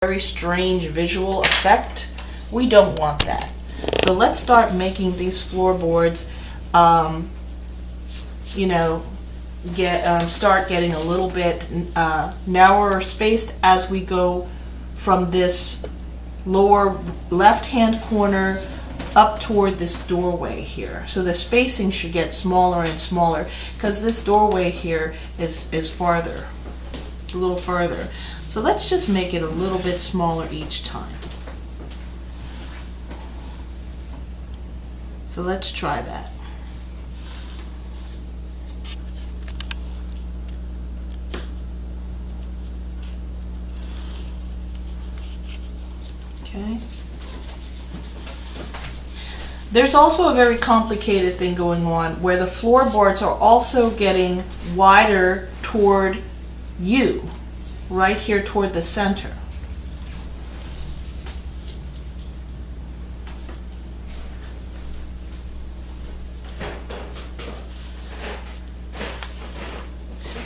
very strange visual effect. We don't want that. So let's start making these floorboards, you know, start getting a little bit narrower spaced as we go from this lower left-hand corner up toward this doorway here. So the spacing should get smaller and smaller because this doorway here is farther, a little further. So let's just make it a little bit smaller each time. So let's try that. Okay. There's also a very complicated thing going on where the floorboards are also getting wider toward you, right here toward the center.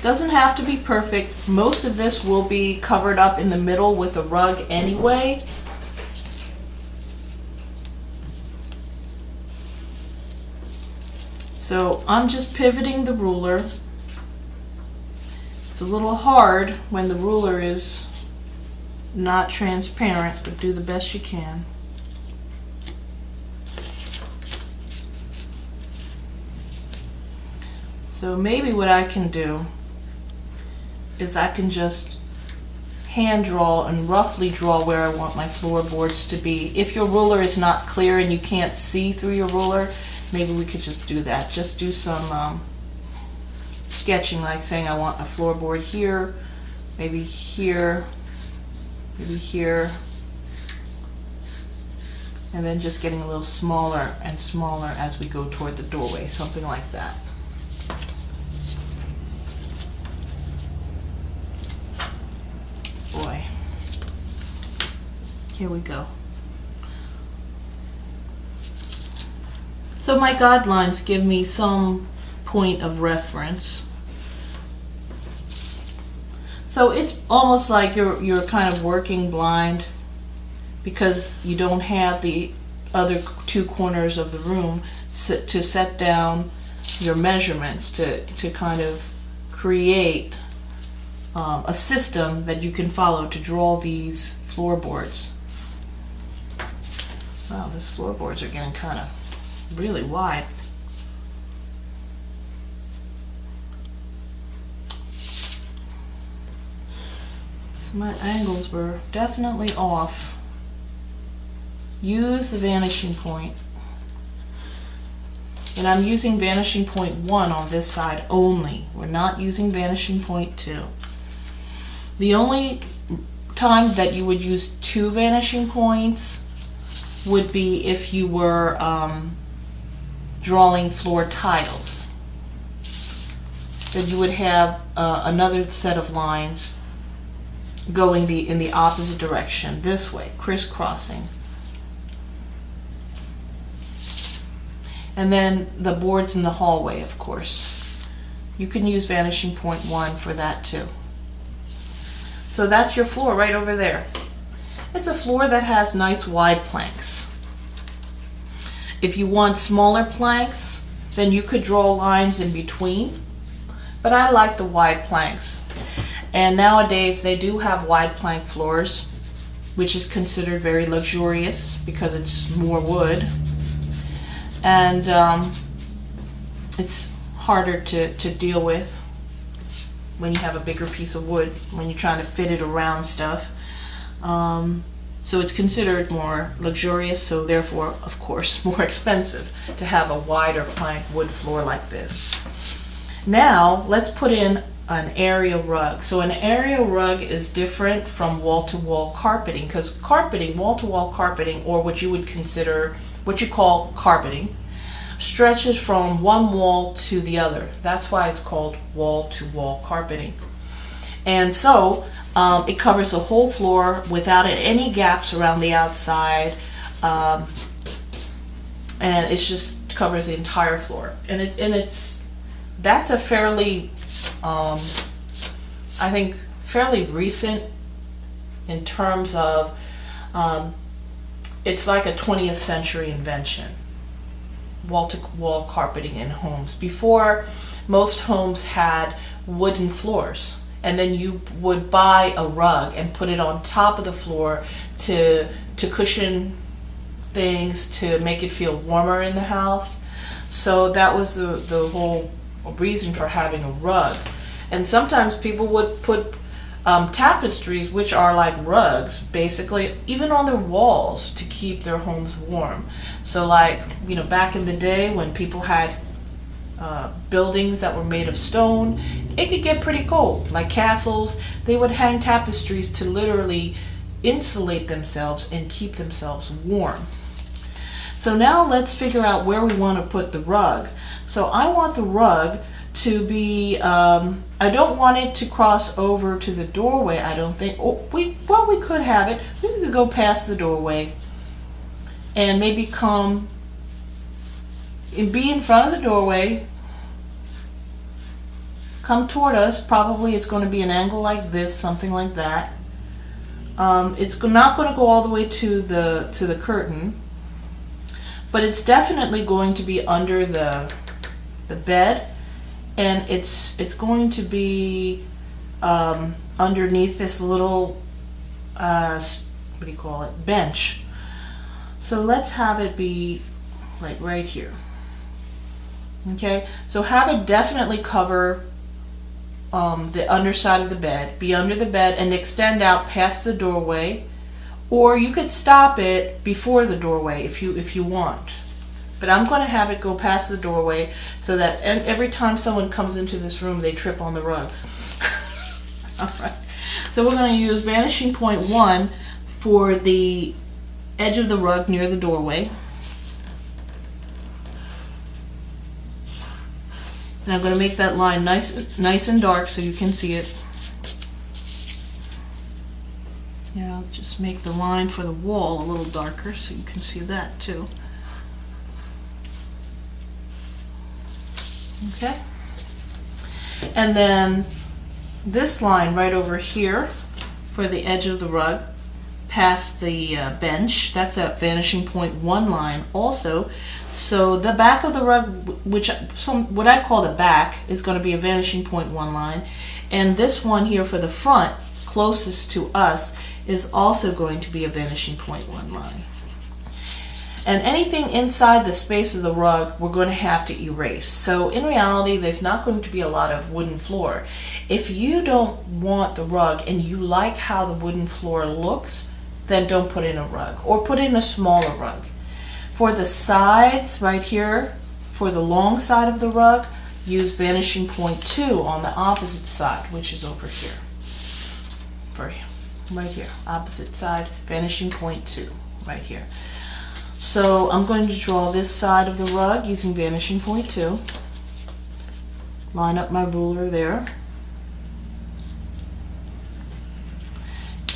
Doesn't have to be perfect. Most of this will be covered up in the middle with a rug anyway. So I'm just pivoting the ruler. It's a little hard when the ruler is not transparent, but do the best you can. So maybe what I can do is I can just hand draw and roughly draw where I want my floorboards to be. If your ruler is not clear and you can't see through your ruler, maybe we could just do that. Just do some sketching, like saying I want a floorboard here, maybe here, maybe here, and then just getting a little smaller and smaller as we go toward the doorway, something like that. Boy, here we go. So my guidelines give me some point of reference. So it's almost like you're kind of working blind because you don't have the other two corners of the room to set down your measurements to kind of create a system that you can follow to draw these floorboards. Wow, these floorboards are getting kind of really wide. So my angles were definitely off. Use the vanishing point. And I'm using vanishing point 1 on this side only. We're not using vanishing point 2. The only time that you would use 2 vanishing points would be if you were drawing floor tiles. Then you would have another set of lines going in the opposite direction, this way, crisscrossing. And then the boards in the hallway, of course. You can use vanishing point 1 for that too. So that's your floor right over there. It's a floor that has nice wide planks. If you want smaller planks, then you could draw lines in between. But I like the wide planks. And nowadays they do have wide plank floors, which is considered very luxurious because it's more wood. And it's harder to deal with when you have a bigger piece of wood, when you're trying to fit it around stuff. So it's considered more luxurious, so therefore, of course, more expensive to have a wider plank wood floor like this. Now, let's put in an area rug. So an area rug is different from wall-to-wall carpeting, because carpeting, wall-to-wall carpeting, or what you would consider, what you call carpeting, stretches from one wall to the other. That's why it's called wall-to-wall carpeting. And so it covers the whole floor without any gaps around the outside, and it just covers the entire floor. And that's a fairly, I think, fairly recent in terms of it's like a 20th century invention, wall-to-wall carpeting in homes. Before, most homes had wooden floors, and then you would buy a rug and put it on top of the floor to cushion things, to make it feel warmer in the house. So that was the whole reason for having a rug. And sometimes people would put tapestries, which are like rugs, basically, even on their walls to keep their homes warm. So like, you know, back in the day when people had buildings that were made of stone, it could get pretty cold. Like castles, they would hang tapestries to literally insulate themselves and keep themselves warm. So now let's figure out where we want to put the rug. So I want the rug to be, I don't want it to cross over to the doorway, I don't think. We could have it. We could go past the doorway and maybe come and be in front of the doorway, come toward us. Probably it's going to be an angle like this, something like that. It's not going to go all the way to the curtain, but it's definitely going to be under the bed, and it's going to be underneath this little what do you call it, bench. So let's have it be like right here. Okay, so have it definitely cover the underside of the bed, be under the bed, and extend out past the doorway, or you could stop it before the doorway if you want. But I'm going to have it go past the doorway so that every time someone comes into this room, they trip on the rug. All right. So we're going to use vanishing point 1 for the edge of the rug near the doorway. And I'm going to make that line nice and dark so you can see it. Yeah, I'll just make the line for the wall a little darker so you can see that too. Okay. And then this line right over here for the edge of the rug past the bench, that's a vanishing point 1 line also. So the back of the rug, what I call the back, is going to be a vanishing point 1 line, and this one here for the front closest to us is also going to be a vanishing point 1 line. And anything inside the space of the rug we're going to have to erase. So in reality, there's not going to be a lot of wooden floor. If you don't want the rug and you like how the wooden floor looks, then don't put in a rug, or put in a smaller rug. For the sides right here, for the long side of the rug, use vanishing point 2 on the opposite side, which is over here. Right here, opposite side, vanishing point 2, right here. So I'm going to draw this side of the rug using vanishing point 2. Line up my ruler there.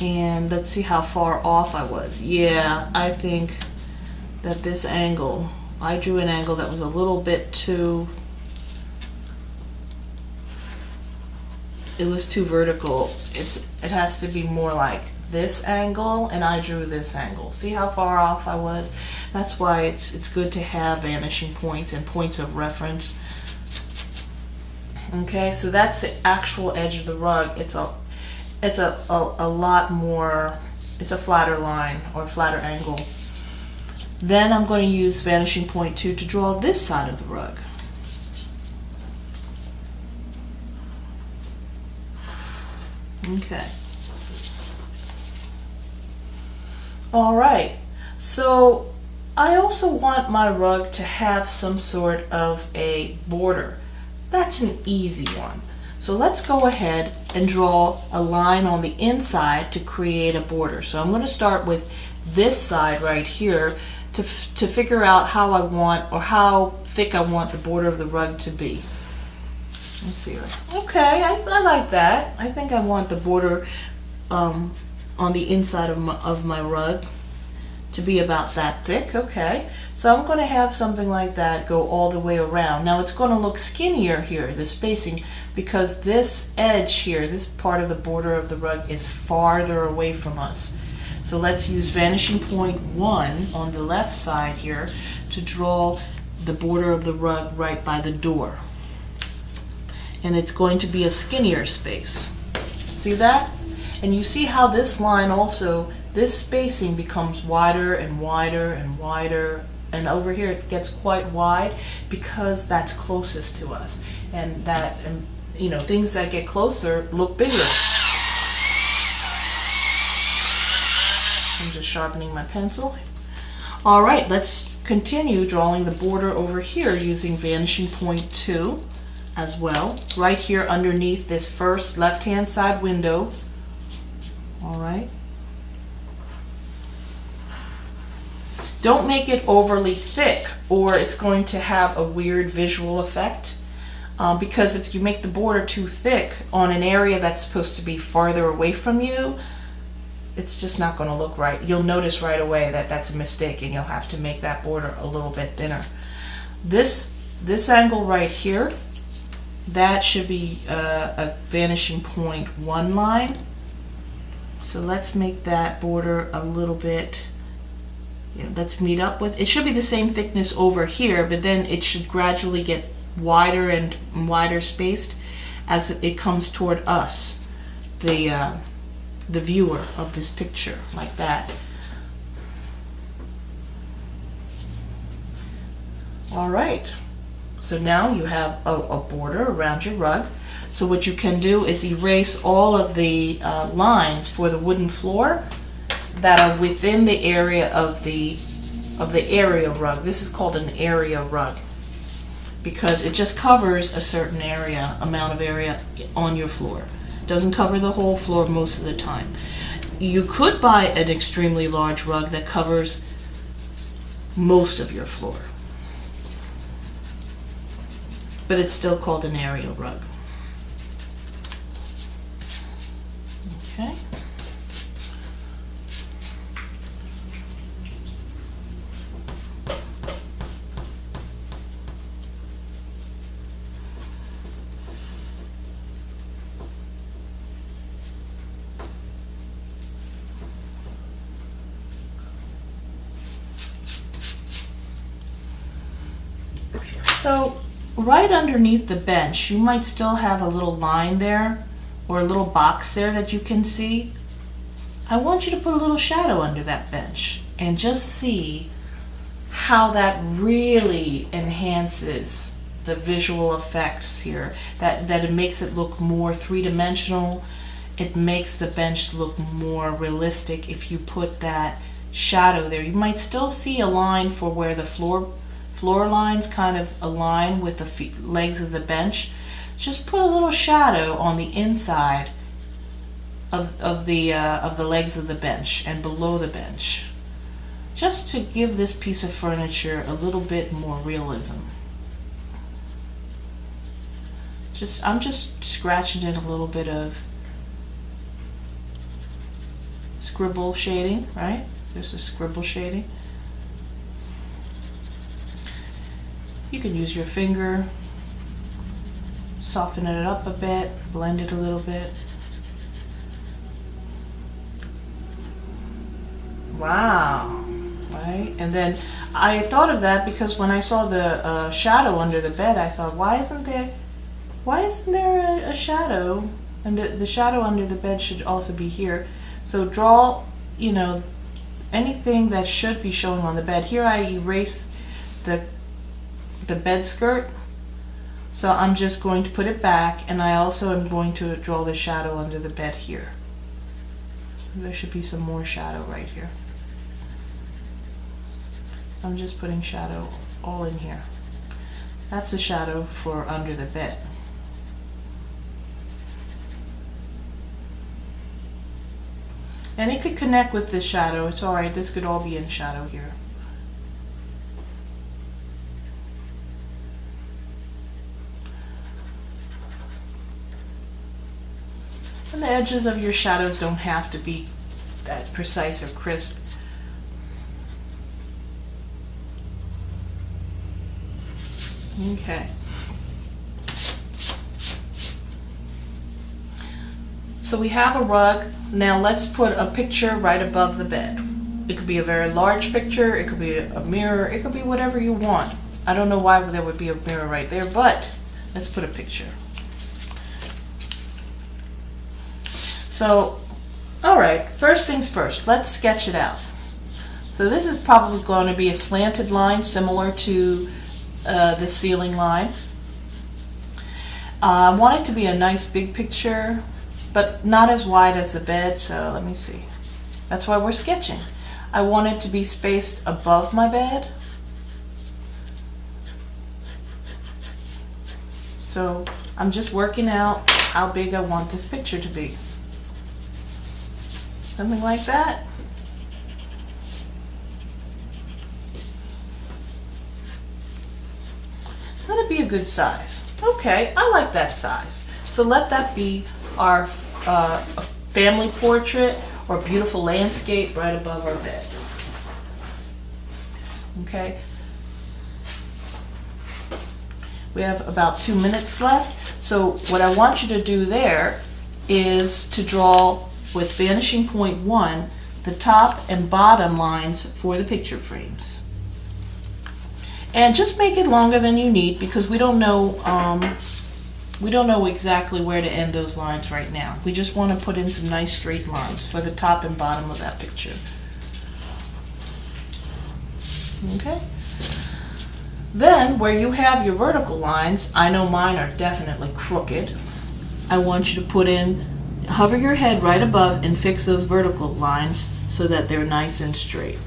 And let's see how far off I was. Yeah, I think that this angle, I drew an angle that was a little bit too, it was too vertical. It has to be more like this angle, and I drew this angle. See how far off I was? That's why it's good to have vanishing points and points of reference. Okay, so that's the actual edge of the rug. It's a lot more, it's a flatter line or flatter angle. Then I'm going to use vanishing point 2 to draw this side of the rug. Okay. All right, so I also want my rug to have some sort of a border. That's an easy one. So let's go ahead and draw a line on the inside to create a border. So I'm going to start with this side right here to figure out how I want, or how thick I want the border of the rug to be. Let's see. Okay, I like that. I think I want the border on the inside of my rug to be about that thick. Okay, so I'm going to have something like that go all the way around. Now it's going to look skinnier here, the spacing, because this edge here, this part of the border of the rug is farther away from us. So let's use vanishing point 1 on the left side here to draw the border of the rug right by the door. And it's going to be a skinnier space. See that? And you see how this line also, this spacing becomes wider and wider and wider, and over here it gets quite wide because that's closest to us. And that, you know, things that get closer look bigger. I'm just sharpening my pencil. All right, let's continue drawing the border over here using vanishing point 2 as well, right here underneath this first left-hand side window. All right. Don't make it overly thick or it's going to have a weird visual effect. Because if you make the border too thick on an area that's supposed to be farther away from you, it's just not going to look right. You'll notice right away that that's a mistake and you'll have to make that border a little bit thinner. This angle right here, that should be a vanishing point 1 line. So let's make that border a little bit, you know, let's meet up with, it should be the same thickness over here, but then it should gradually get wider and wider spaced as it comes toward us, the viewer of this picture, like that. All right, so now you have a border around your rug. So what you can do is erase all of the lines for the wooden floor that are within the area of the area rug. This is called an area rug because it just covers a certain amount of area on your floor. Doesn't cover the whole floor most of the time. You could buy an extremely large rug that covers most of your floor, but it's still called an area rug. Okay. So right underneath the bench, you might still have a little line there or a little box there that you can see. I want you to put a little shadow under that bench and just see how that really enhances the visual effects here, that it makes it look more three-dimensional. It makes the bench look more realistic if you put that shadow there. You might still see a line for where the floor lines kind of align with the legs of the bench. Just put a little shadow on the inside of the legs of the bench and below the bench, just to give this piece of furniture a little bit more realism. I'm just scratching in a little bit of scribble shading, right? There's a scribble shading. You can use your finger, soften it up a bit, blend it a little bit. Wow, right? And then I thought of that because when I saw the shadow under the bed, I thought, why isn't there a shadow? And the shadow under the bed should also be here. So draw, you know, anything that should be showing on the bed. Here I erased the bed skirt, so I'm just going to put it back, and I also am going to draw the shadow under the bed here. There should be some more shadow right here. I'm just putting shadow all in here. That's the shadow for under the bed. And it could connect with this shadow. It's alright, this could all be in shadow here. And the edges of your shadows don't have to be that precise or crisp. Okay. So we have a rug. Now let's put a picture right above the bed. It could be a very large picture, it could be a mirror, it could be whatever you want. I don't know why there would be a mirror right there, but let's put a picture. So, all right, first things first, let's sketch it out. So this is probably going to be a slanted line similar to the ceiling line. I want it to be a nice big picture, but not as wide as the bed, so let me see. That's why we're sketching. I want it to be spaced above my bed. So I'm just working out how big I want this picture to be. Something like that. Let it be a good size. Okay, I like that size. So let that be our family portrait or beautiful landscape right above our bed. Okay. We have about 2 minutes left. So what I want you to do there is to draw with vanishing point 1 the top and bottom lines for the picture frames. And just make it longer than you need because we don't know exactly where to end those lines right now. We just want to put in some nice straight lines for the top and bottom of that picture. Okay? Then where you have your vertical lines, I know mine are definitely crooked. I want you to put in, hover your head right above and fix those vertical lines so that they're nice and straight.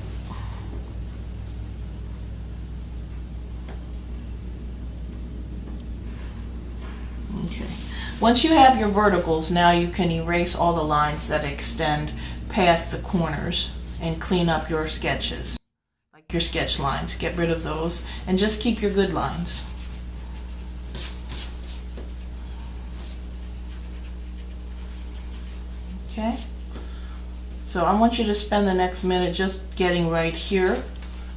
Okay. Once you have your verticals, now you can erase all the lines that extend past the corners and clean up your sketches. Like your sketch lines, get rid of those and just keep your good lines. Okay? So I want you to spend the next minute just getting right here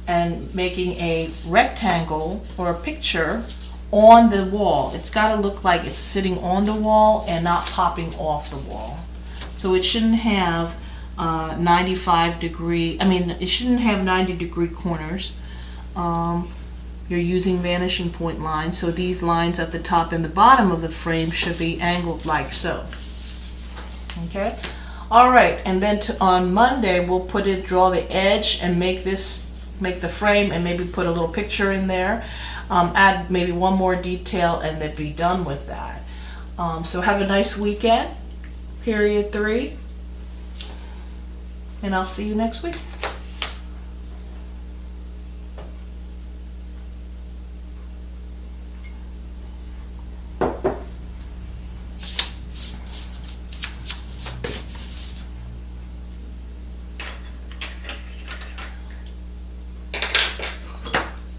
and making a rectangle or a picture on the wall. It's got to look like it's sitting on the wall and not popping off the wall. So it shouldn't have 90-degree corners. You're using vanishing point lines, so these lines at the top and the bottom of the frame should be angled like so. Okay? All right, and then on Monday we'll draw the edge and make the frame and maybe put a little picture in there. Add maybe one more detail and then be done with that. So have a nice weekend, period 3, and I'll see you next week.